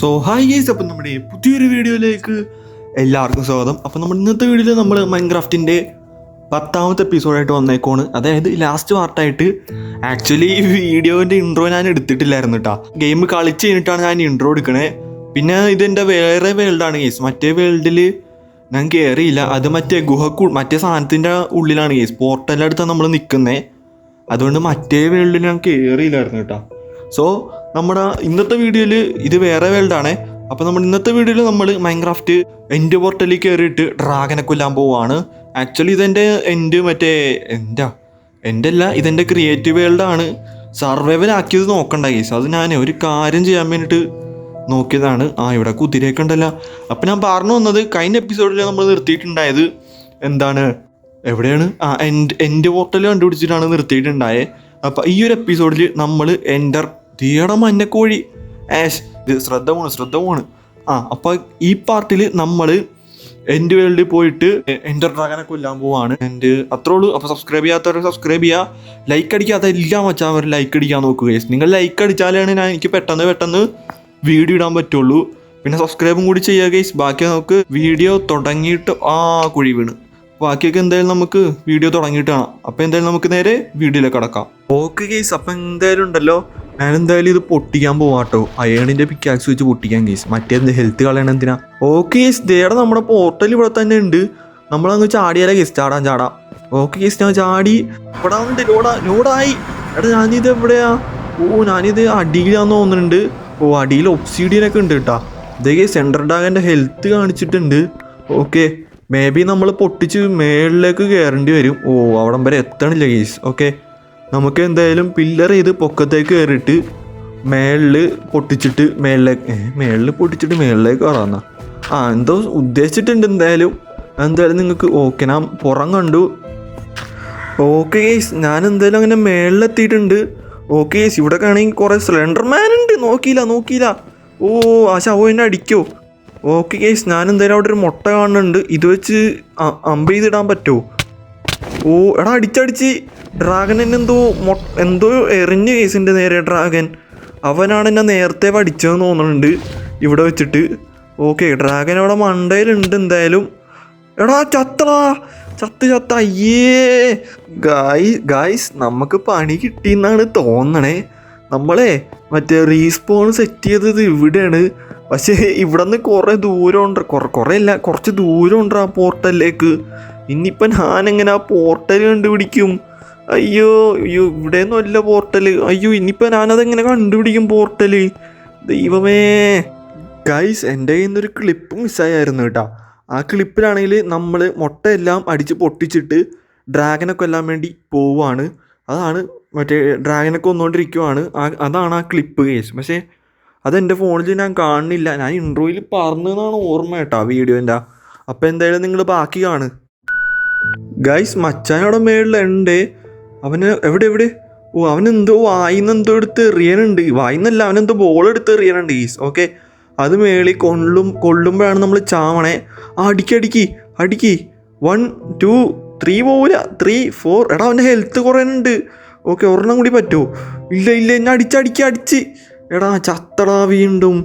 So hi guys, അപ്പം നമ്മുടെ പുതിയൊരു വീഡിയോയിലേക്ക് എല്ലാവർക്കും സ്വാഗതം. അപ്പം നമ്മൾ ഇന്നത്തെ വീഡിയോയിൽ നമ്മൾ മൈൻക്രാഫ്റ്റിൻ്റെ 10ാമത്തെ എപ്പിസോഡായിട്ട് വന്നേക്കാണ്. അതായത് ലാസ്റ്റ് പാർട്ടായിട്ട്. ആക്ച്വലി ഈ വീഡിയോൻ്റെ ഇൻട്രോ ഞാൻ എടുത്തിട്ടില്ലായിരുന്നു കേട്ടോ. ഗെയിം കളിച്ച് കഴിഞ്ഞിട്ടാണ് ഞാൻ ഇൻട്രോ എടുക്കണേ. പിന്നെ ഇതെൻ്റെ വേറെ വേൾഡാണ് ഗൈസ്. മറ്റേ വേൾഡിൽ ഞാൻ കയറിയില്ല. അത് മറ്റേ സാധനത്തിൻ്റെ ഉള്ളിലാണ് ഗൈസ്. പോർട്ടലിൻ്റെ അടുത്താണ് നമ്മൾ നിൽക്കുന്നത്. അതുകൊണ്ട് മറ്റേ വേൾഡിൽ ഞാൻ കയറിയില്ലായിരുന്നു കേട്ടോ. സോ നമ്മുടെ ഇന്നത്തെ വീഡിയോയിൽ ഇത് വേറെ വേൾഡാണ്. അപ്പോൾ നമ്മൾ ഇന്നത്തെ വീഡിയോയിൽ നമ്മൾ മൈൻക്രാഫ്റ്റ് എൻഡ് പോർട്ടലിൽ കയറിയിട്ട് ഡ്രാഗനെ കൊല്ലാൻ പോവുകയാണ്. ആക്ച്വലി ഇതെൻ്റെ എൻ്റെ അല്ല, ഇതെൻ്റെ ക്രിയേറ്റീവ് വേൾഡാണ്. സർവൈവൽ ആക്കിയത് നോക്കണ്ട കേസ്. അത് ഞാൻ ഒരു കാര്യം ചെയ്യാൻ വേണ്ടിയിട്ട് നോക്കിയതാണ്. ഇവിടെ കുതിരയൊക്കെ ഉണ്ടല്ലോ. അപ്പം ഞാൻ പറഞ്ഞു വന്നത്, കഴിഞ്ഞ എപ്പിസോഡിൽ നമ്മൾ നിർത്തിയിട്ടുണ്ടായത് എന്താണ്, എവിടെയാണ് എൻഡ് പോർട്ടൽ കണ്ടുപിടിച്ചിട്ടാണ് നിർത്തിയിട്ടുണ്ടായത്. അപ്പം ഈ ഒരു എപ്പിസോഡിൽ നമ്മൾ മഞ്ഞക്കോഴി ഇത് ശ്രദ്ധ പോണ്. അപ്പോൾ ഈ പാർട്ടിൽ നമ്മൾ എൻഡ് വേൾഡിൽ പോയിട്ട് എൻഡർ ഡ്രാഗനെ കൊല്ലാൻ പോവാണ്. അത്രേ ഉള്ളൂ. അപ്പോൾ സബ്സ്ക്രൈബ് ചെയ്യാത്തവർ സബ്സ്ക്രൈബ് ചെയ്യുക, ലൈക്ക് അടിക്കാത്ത എല്ലാം വെച്ചാൽ അവർ ലൈക്ക് അടിക്കാൻ നോക്കുക. നിങ്ങൾ ലൈക്ക് അടിച്ചാലാണ് എനിക്ക് പെട്ടെന്ന് വീഡിയോ ഇടാൻ പറ്റുള്ളൂ. പിന്നെ സബ്സ്ക്രൈബും കൂടി ചെയ്യുക ഗൈസ്. ബാക്കി നമുക്ക് വീഡിയോ തുടങ്ങിയിട്ട് കുഴി വീണ്. ബാക്കിയൊക്കെ എന്തായാലും നമുക്ക് വീഡിയോ തുടങ്ങിയിട്ട് കാണാം. അപ്പോൾ എന്തായാലും നമുക്ക് നേരെ വീഡിയോയിലേക്ക് കടക്കാം. ഓക്കെ ഗൈസ്, അപ്പം എന്തായാലും ഉണ്ടല്ലോ, ഞാൻ എന്തായാലും ഇത് പൊട്ടിക്കാൻ പോവാട്ടോ. അയേണിൻ്റെ പിക്കാക്സ് വെച്ച് പൊട്ടിക്കാൻ ഗൈസ്. മറ്റേ ഹെൽത്ത് കളയണം എന്തിനാ. ഓക്കെ ഗൈസ്, ദേടെ നമ്മുടെ പോർട്ടൽ ഇവിടെ തന്നെ ഉണ്ട്. നമ്മളങ്ങ് ചാടിയാലേ ഗൈസ്. ചാടാം. ഓക്കെ ഗൈസ്, ഞാൻ ചാടി. ഇവിടെ ഉണ്ട്, ലോഡായി. എടാ ഞാനിത് എവിടെയാ? ഞാനിത് അടിയിലാന്ന് തോന്നുന്നുണ്ട്. അടിയിൽ ഒബ്സീഡിയനൊക്കെ ഉണ്ട് കേട്ടോ. ഇതേ ഗൈസ്, എൻഡർ ഡ്രാഗൻ്റെ ഹെൽത്ത് കാണിച്ചിട്ടുണ്ട്. ഓക്കെ, മേ ബി നമ്മൾ പൊട്ടിച്ച് മേളിലേക്ക് കയറേണ്ടി വരും. അവിടം വരെ എത്തണില്ല ഗൈസ്. ഓക്കെ, നമുക്ക് എന്തായാലും പില്ലർ ചെയ്ത് പൊക്കത്തേക്ക് കയറിയിട്ട് മേളിൽ പൊട്ടിച്ചിട്ട് മേളിലേക്ക് കയറാമെന്ന എന്തോ ഉദ്ദേശിച്ചിട്ടുണ്ട്. എന്തായാലും നിങ്ങൾക്ക് ഓക്കെ, ഞാൻ പുറം കണ്ടു. ഓക്കെ ഗൈസ്, ഞാൻ എന്തായാലും അങ്ങനെ മേളിലെത്തിയിട്ടുണ്ട്. ഓക്കെ ഗൈസ്, ഇവിടെ ആണെങ്കിൽ കുറേ സ്ലെൻഡർമാൻ ഉണ്ട്. നോക്കിയില്ല. ആ ശവം എന്നെ അടിക്കോ? ഓക്കെ ഗൈസ്, ഞാൻ എന്തായാലും അവിടെ ഒരു മുട്ട കാണുന്നുണ്ട്. ഇത് വെച്ച് അമ്പ് ചെയ്തിടാൻ പറ്റുമോ? എടാ അടിച്ചടിച്ച് ഡ്രാഗൻ എന്നെ എന്തോ എറിഞ്ഞ് കേസിൻ്റെ നേരെ. ഡ്രാഗൻ അവനാണ് എന്നെ നേരത്തെ പഠിച്ചതെന്ന് തോന്നുന്നുണ്ട് ഇവിടെ വെച്ചിട്ട്. ഓക്കെ, ഡ്രാഗൻ അവിടെ മണ്ടയിലുണ്ട് എന്തായാലും. എടാ ചത്ത അയ്യേ. ഗായ്സ് നമുക്ക് പണി കിട്ടിയെന്നാണ് തോന്നണേ. നമ്മളെ മറ്റേ റീസ്പോൺ സെറ്റ് ചെയ്തത് ഇവിടെയാണ്. പക്ഷേ ഇവിടെ നിന്ന് കുറേ ദൂരമുണ്ട്. കുറച്ച് ദൂരമുണ്ട് ആ പോർട്ടലിലേക്ക്. ഇനിയിപ്പം ഞാനെങ്ങനെ ആ പോർട്ടൽ കണ്ടുപിടിക്കും? അയ്യോ ഇവിടെയൊന്നും അല്ല പോർട്ടല്. ഇനിയിപ്പോൾ ഞാനതെങ്ങനെ കണ്ടുപിടിക്കും പോർട്ടല്? ദൈവമേ. ഗൈസ്, എൻ്റെ കയ്യിൽ നിന്നൊരു ക്ലിപ്പ് മിസ്സായിരുന്നു കേട്ടോ. ആ ക്ലിപ്പിലാണെങ്കിൽ നമ്മൾ മുട്ടയെല്ലാം അടിച്ച് പൊട്ടിച്ചിട്ട് ഡ്രാഗനെ കൊല്ലാൻ വേണ്ടി പോവുകയാണ്. അതാണ് മറ്റേ ഡ്രാഗനെ കൊന്നുകൊണ്ടിരിക്കുവാണ്. അതാണ് ആ ക്ലിപ്പ് ഗൈസ്. പക്ഷേ അതെൻ്റെ ഫോണിൽ ഞാൻ കാണുന്നില്ല. ഞാൻ ഇൻട്രോയിൽ പറഞ്ഞതെന്നാണ് ഓർമ്മ കേട്ടോ വീഡിയോൻ്റെ. അപ്പോൾ എന്തായാലും നിങ്ങൾ ബാക്കി കാണ്. ഗൈസ്, മച്ചാനവിടെ മേളിലുണ്ട്. അവന് എവിടെ അവനെന്തോ വായിന്നെന്തോ എടുത്ത് എറിയാനുണ്ട്. വായിന്നല്ല, അവനെന്തോ ബോൾ എടുത്ത് എറിയാനുണ്ട് ഗൈസ്. ഓക്കെ, അത് മേളിൽ കൊള്ളുമ്പോഴാണ് നമ്മൾ ചാവണേ. അടിക്ക് 1 2 3 പോവില്ല, 3 4. എടാ അവൻ്റെ ഹെൽത്ത് കുറയുന്നുണ്ട്. ഓക്കെ, ഒരെണ്ണം കൂടി പറ്റുമോ? ഇല്ല എന്നെ അടിച്ച്. എടാ ചത്തടാ വീണ്ടും.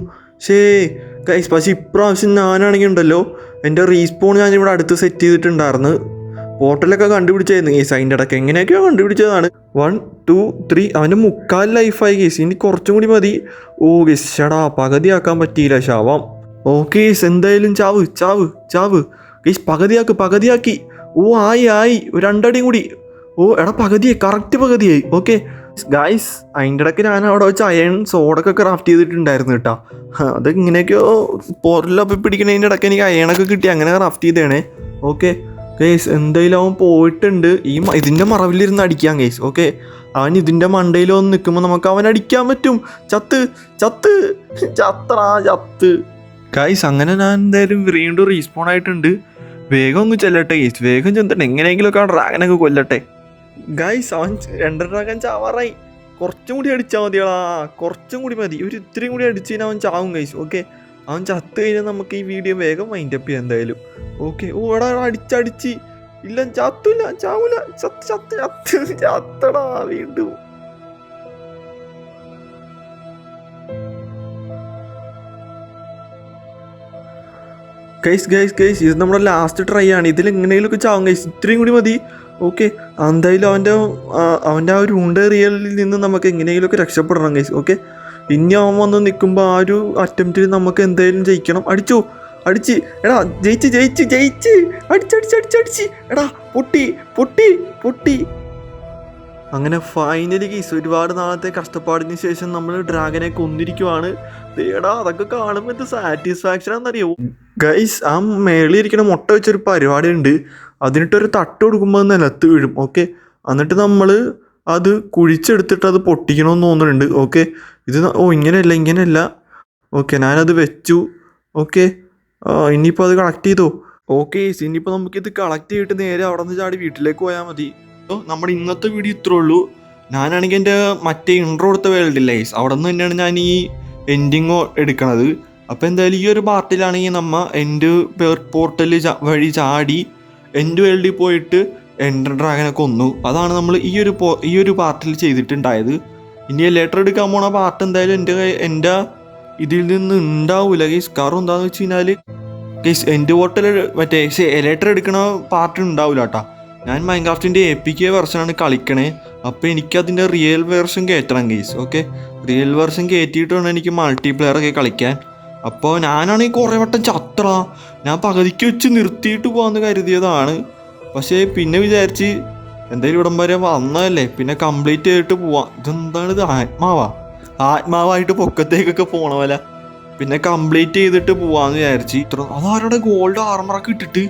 ഗൈസ്, പക്ഷേ ഇപ്രാവശ്യം ഞാനാണെങ്കിൽ ഉണ്ടല്ലോ, എൻ്റെ റീസ്പോൺ ഞാനിവിടെ അടുത്ത് സെറ്റ് ചെയ്തിട്ടുണ്ടായിരുന്നു. പോർട്ടലൊക്കെ കണ്ടുപിടിച്ചായിരുന്നു ഗൈസ്. അതിൻ്റെ ഇടയ്ക്ക് എങ്ങനെയൊക്കെയോ കണ്ടുപിടിച്ചതാണ്. 1 2 3. അവൻ്റെ 3/4 ലൈഫായി ഗൈസ്. ഇനി കുറച്ചും കൂടി മതി. ഗൈസ്, പകുതിയാക്കാൻ പറ്റിയില്ല ശവം. ഓക്കെ ഗൈസ്, എന്തായാലും ചാവ് ഗൈസ്. പകുതിയാക്കി. ആയി 2 അടിയും കൂടി. എടാ കറക്റ്റ് പകുതിയായി. ഓക്കെ ഗൈസ്, അതിൻ്റെ ഇടയ്ക്ക് ഞാൻ അവിടെ വെച്ച് അയൺ സോഡൊക്കെ ക്രാഫ്റ്റ് ചെയ്തിട്ടുണ്ടായിരുന്നു കേട്ടോ. അത് ഇങ്ങനെയൊക്കെയോ പോർട്ടലൊക്കെ പിടിക്കുന്നതിൻ്റെ ഇടയ്ക്ക് എനിക്ക് അയണൊക്കെ കിട്ടി. അങ്ങനെ ക്രാഫ്റ്റ് ചെയ്തേണേ. ഓക്കെ ഗൈസ്, എന്തായാലും അവൻ പോയിട്ടുണ്ട്. ഇതിൻ്റെ മറവിലിരുന്ന് അടിക്കാം ഗൈസ്. ഓക്കെ, അവൻ ഇതിൻ്റെ മണ്ടയിൽ വന്ന് നിൽക്കുമ്പോൾ നമുക്ക് അവൻ അടിക്കാൻ പറ്റും. ചത്ത് ഗൈസ്. അങ്ങനെ ഞാൻ എന്തായാലും വീണ്ടും റീസ്പോൺ ആയിട്ടുണ്ട്. വേഗം ഒന്ന് ചെല്ലട്ടെ ഗൈസ്. വേഗം ചെന്നിട്ട് എങ്ങനെയെങ്കിലുമൊക്കെ ആ ഡ്രാഗനൊക്കെ കൊല്ലട്ടെ ഗൈസ്. അവൻ എൻഡർ ഡ്രാഗൻ ചാവാറായി. കുറച്ചും കൂടി അടിച്ചാൽ മതിയാളാ. കുറച്ചും കൂടി മതി. ഒരു ഇത്തിരി കൂടി അടിച്ചു കഴിഞ്ഞാൽ അവൻ ചാവും ഗൈസ്. ഓക്കെ, അവൻ ചത്ത് കഴിഞ്ഞാൽ നമുക്ക് ഈ വീഡിയോ വേഗം വൈൻഡപ്പ് ചെയ്യാം എന്തായാലും. ഓക്കെ, എടാ അടിച്ച്. ഇല്ല, ചാവൂല. ചത്തടാ വീണ്ടും. ഗൈസ് ഇത് നമ്മുടെ ലാസ്റ്റ് ട്രൈ ആണ്. ഇതിൽ എങ്ങനെയെങ്കിലുമൊക്കെ ചാവും ഗൈസ്, ഇത്രയും കൂടി മതി. ഓക്കെ, എന്തായാലും അവൻ്റെ ആ ഒരു ഉണ്ടേറിയലിൽ നിന്ന് നമുക്ക് എങ്ങനെയെങ്കിലുമൊക്കെ രക്ഷപ്പെടണം ഗൈസ്. ഓക്കെ, ഇനി അവൻ വന്ന് നിൽക്കുമ്പോൾ ആ ഒരു അറ്റംപ്റ്റിൽ നമുക്ക് എന്തായാലും ജയിക്കണം. അടിച്ച് എടാ, ജയിച്ച് അടിച്ച് എടാ, പൊട്ടി. അങ്ങനെ ഫൈനലി ഗൈസ് ഒരുപാട് നാളത്തെ കഷ്ടപ്പാടിന് ശേഷം നമ്മൾ ഡ്രാഗനെ കൊന്നിരിക്കുവാണ്. എടാ, അതൊക്കെ കാണുമ്പോൾ എന്ത് സാറ്റിസ്ഫാക്ഷൻ ആണെന്നറിയോ ഗൈസ്. ആ മേളിലിരിക്കണ മുട്ട വെച്ചൊരു പരിപാടി ഉണ്ട്. അതിനിട്ടൊരു തട്ട് കൊടുക്കുമ്പോൾ അത് നിലത്ത് വീഴും. ഓക്കെ, എന്നിട്ട് നമ്മൾ അത് കുഴിച്ചെടുത്തിട്ട് അത് പൊട്ടിക്കണമെന്ന് തോന്നുന്നുണ്ട്. ഓക്കെ, ഇത് ഇങ്ങനെയല്ല. ഓക്കെ, ഞാനത് വെച്ചു. ഓക്കെ, ഇനിയിപ്പോൾ അത് കളക്ട് ചെയ്തോ. ഓക്കെ, ഇനിയിപ്പോൾ നമുക്കിത് കളക്ട് ചെയ്തിട്ട് നേരെ അവിടെ നിന്ന് ചാടി വീട്ടിലേക്ക് പോയാൽ മതി. നമ്മുടെ ഇന്നത്തെ വീഡിയോ ഇത്രേ ഉള്ളൂ. ഞാനാണെങ്കിൽ എൻ്റെ മറ്റേ ഇൻട്രോ കൊടുത്ത വേൾഡില്ല ഗൈസ്, അവിടെ നിന്ന് തന്നെയാണ് ഞാൻ ഈ എൻഡിങ് എടുക്കണത്. അപ്പോൾ എന്തായാലും ഈ ഒരു പാർട്ടിലാണെങ്കിൽ നമ്മ എൻ്റെ പോർട്ടൽ വഴി ചാടി എൻ്റെ വേൾഡിൽ പോയിട്ട് എൻഡർ ഡ്രാഗനെ കൊന്നു. അതാണ് നമ്മൾ ഈ ഒരു പാർട്ടിൽ ചെയ്തിട്ടുണ്ടായത്. ഇനി ലെറ്റർ എടുക്കാൻ പോണ പാർട്ട് എന്തായാലും എൻ്റെ ഇതിൽ നിന്ന് ഉണ്ടാവില്ല ഗൈസ്. കാരണം എന്താണെന്ന് വെച്ച് കഴിഞ്ഞാൽ ഗൈസ് എൻ്റെ പോർട്ടൽ മറ്റേ ലെറ്റർ എടുക്കണ പാർട്ട് ഉണ്ടാവില്ല കേട്ടോ. ഞാൻ മൈൻക്രാഫ്റ്റിൻ്റെ APK വെർഷനാണ് കളിക്കണേ. അപ്പോൾ എനിക്കതിൻ്റെ റിയൽ വെർഷൻ കയറ്റണം ഗൈസ്. ഓക്കെ, റിയൽ വെർഷൻ കയറ്റിയിട്ട് വേണം എനിക്ക് മൾട്ടിപ്ലെയറൊക്കെ കളിക്കാൻ. അപ്പോൾ ഞാനാണെങ്കിൽ കുറേ വട്ടം ഞാൻ പകുതിക്ക് വെച്ച് നിർത്തിയിട്ട് പോകാമെന്ന് കരുതിയതാണ്. പക്ഷേ പിന്നെ വിചാരിച്ച് എന്തായാലും ഇവിടം വരെ വന്നതല്ലേ, പിന്നെ കംപ്ലീറ്റ് ചെയ്തിട്ട് പോവാം. ഇതെന്താണിത്, ആത്മാവായിട്ട് പൊക്കത്തേക്കൊക്കെ പോണ പോലെ. പിന്നെ കംപ്ലീറ്റ് ചെയ്തിട്ട് പോവാന്ന് വിചാരിച്ച്. അതാരുടെ ഗോൾഡ് ആർമറൊക്കെ ഇട്ടിട്ട്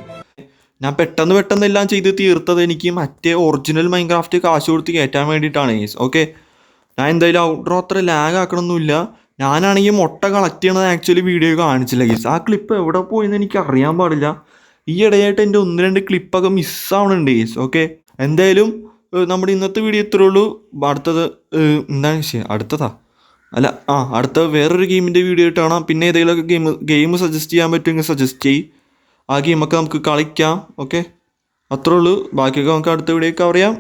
ഞാൻ പെട്ടെന്ന് എല്ലാം ചെയ്ത് തീർത്തത് എനിക്ക് മറ്റേ ഒറിജിനൽ മൈൻക്രാഫ്റ്റ് കാശ് കൊടുത്ത് കയറ്റാൻ വേണ്ടിയിട്ടാണ് ഗൈസ്. ഓക്കെ, ഞാൻ എന്തായാലും ഔട്ട്ഡോർ അത്ര ലാഗ് ആക്കണമൊന്നുമില്ല. ഞാനാണെങ്കിൽ മുട്ട കളക്ട് ചെയ്യണത് ആക്ച്വലി വീഡിയോ കാണിച്ചില്ല ഗൈസ്. ആ ക്ലിപ്പ് എവിടെ പോയെന്ന് എനിക്ക് അറിയാൻ പാടില്ല. ഈ ഇടയായിട്ട് എൻ്റെ 1-2 ക്ലിപ്പൊക്കെ മിസ്സാവണുണ്ട് ഗൈസ്. ഓക്കെ, എന്തായാലും നമ്മുടെ ഇന്നത്തെ വീഡിയോ ഇത്രേ ഉള്ളൂ. അടുത്തത് അടുത്ത വേറൊരു ഗെയിമിൻ്റെ വീഡിയോ ആയിട്ട് കാണാം. പിന്നെ ഏതെങ്കിലുമൊക്കെ ഗെയിം സജസ്റ്റ് ചെയ്യാൻ പറ്റുമെങ്കിൽ സജസ്റ്റ് ചെയ്യും. ആ ഗെയിമൊക്കെ നമുക്ക് കളിക്കാം. ഓക്കെ, അത്രേ ഉള്ളൂ. ബാക്കിയൊക്കെ നമുക്ക് അടുത്ത വീഡിയോ കവർ ചെയ്യാം.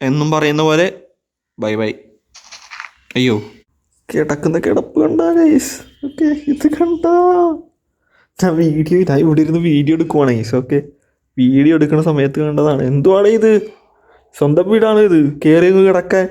എന്നും പറയുന്ന പോലെ ബൈ. അയ്യോ, കിടക്കുന്ന കിടപ്പ് കണ്ടാ ഗൈസ്. ഓക്കെ, ഇത് കണ്ടാ ഞാൻ ഇവിടെ ഇരുന്ന് വീഡിയോ എടുക്കുവാണ് ഗൈസ്. ഓക്കെ, വീഡിയോ എടുക്കുന്ന സമയത്ത് കണ്ടതാണ്. എന്തുവാണ് ഇത്? സ്വന്തം വീടാണ് ഇത്, കയറി കിടക്കാൻ.